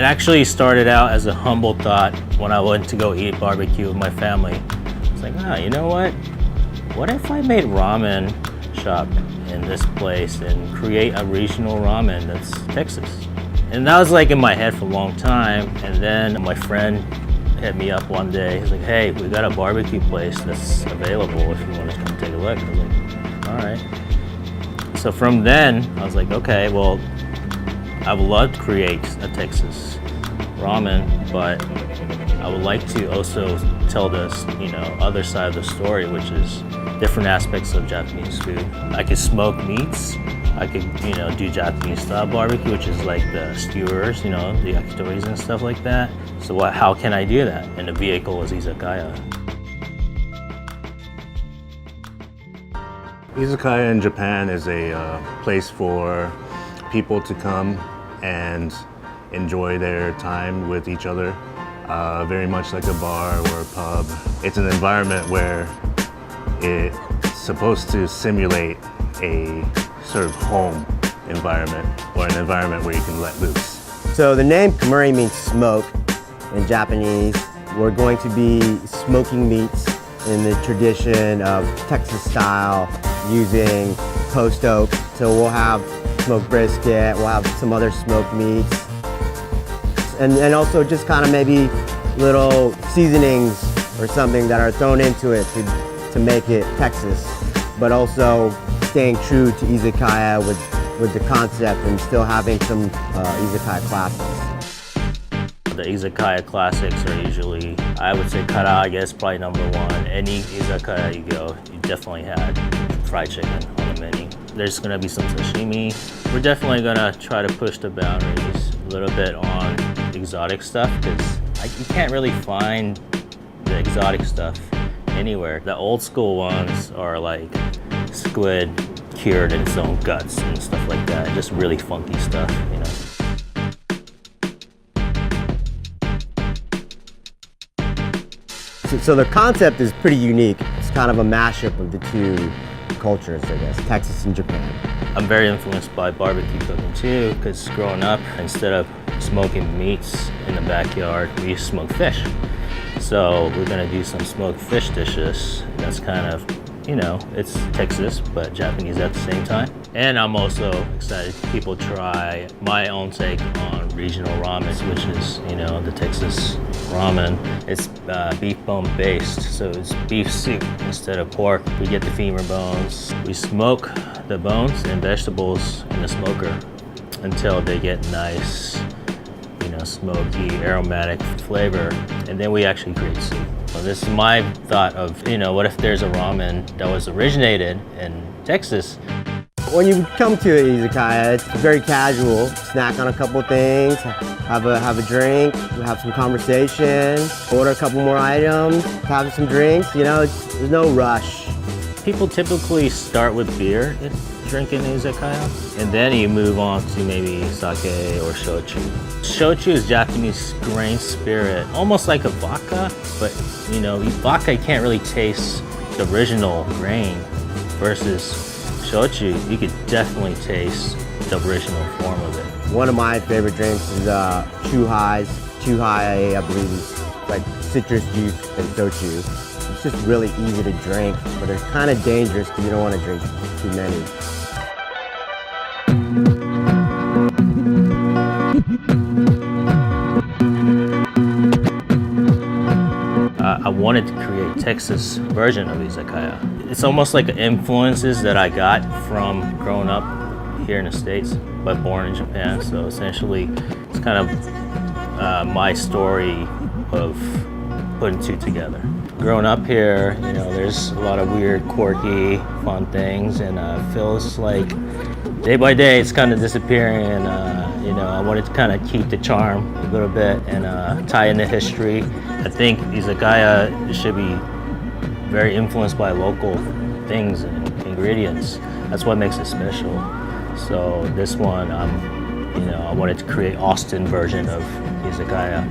It actually started out as a humble thought when I went to go eat barbecue with my family. It's like, you know what? What if I made ramen shop in this place and create a regional ramen that's Texas? And that was like in my head for a long time. And then my friend hit me up one day. He's like, hey, we got a barbecue place that's available if you want to come take a look. I was like, all right. So from then, I was like, okay, well, I would love to create a Texas ramen, but I would like to also tell this, other side of the story, which is different aspects of Japanese food. I could smoke meats. I could, do Japanese style barbecue, which is like the skewers, the yakitoris and stuff like that. So how can I do that? And the vehicle was izakaya. Izakaya in Japan is a place for people to come and enjoy their time with each other. Very much like a bar or a pub. It's an environment where it's supposed to simulate a sort of home environment, or an environment where you can let loose. So the name Kemuri means smoke in Japanese. We're going to be smoking meats in the tradition of Texas style, using post oak. So we'll have smoked brisket, we'll have some other smoked meats, and also just kind of maybe little seasonings or something that are thrown into it to make it Texas, but staying true to izakaya with the concept and still having some izakaya classics. The izakaya classics are usually, I would say karaage is probably number one. Any izakaya you go, you definitely had fried chicken on the menu. There's gonna be some sashimi. We're definitely gonna try to push the boundaries a little bit on exotic stuff, because you can't really find the exotic stuff anywhere. The old school ones are like squid cured in its own guts and stuff like that. Just really funky stuff, So the concept is pretty unique. It's kind of a mashup of the two cultures, I guess, Texas and Japan. I'm very influenced by barbecue cooking too, because growing up, instead of smoking meats in the backyard, we used to smoke fish. So we're gonna do some smoked fish dishes. That's kind of, it's Texas, but Japanese at the same time. And I'm also excited people try my own take on regional ramen, which is, the Texas ramen. It's beef bone based, so it's beef soup instead of pork. We get the femur bones. We smoke the bones and vegetables in the smoker until they get nice, smoky, aromatic flavor, and then we actually create soup. So this is my thought of, what if there's a ramen that was originated in Texas? When you come to izakaya, it's very casual. Snack on a couple things, have a drink, have some conversation, order a couple more items, have some drinks. There's no rush. People typically start with beer drinking izakaya, and then you move on to maybe sake or shochu. Shochu is Japanese grain spirit, almost like a vodka, but vodka you can't really taste the original grain, versus shochu, you could definitely taste the original form of it. One of my favorite drinks is chuhais. Chuhai, I believe, is like citrus juice and sochu. It's just really easy to drink, but it's kind of dangerous because you don't want to drink too many. I wanted to create a Texas version of izakaya. It's almost like influences that I got from growing up here in the States, but born in Japan. So essentially, it's kind of my story of putting two together. Growing up here, there's a lot of weird, quirky, fun things, and feels like day by day it's kind of disappearing. And I wanted to kind of keep the charm a little bit and tie into history. I think izakaya should be very influenced by local things and ingredients. That's what makes it special. So this one, I wanted to create Austin version of izakaya.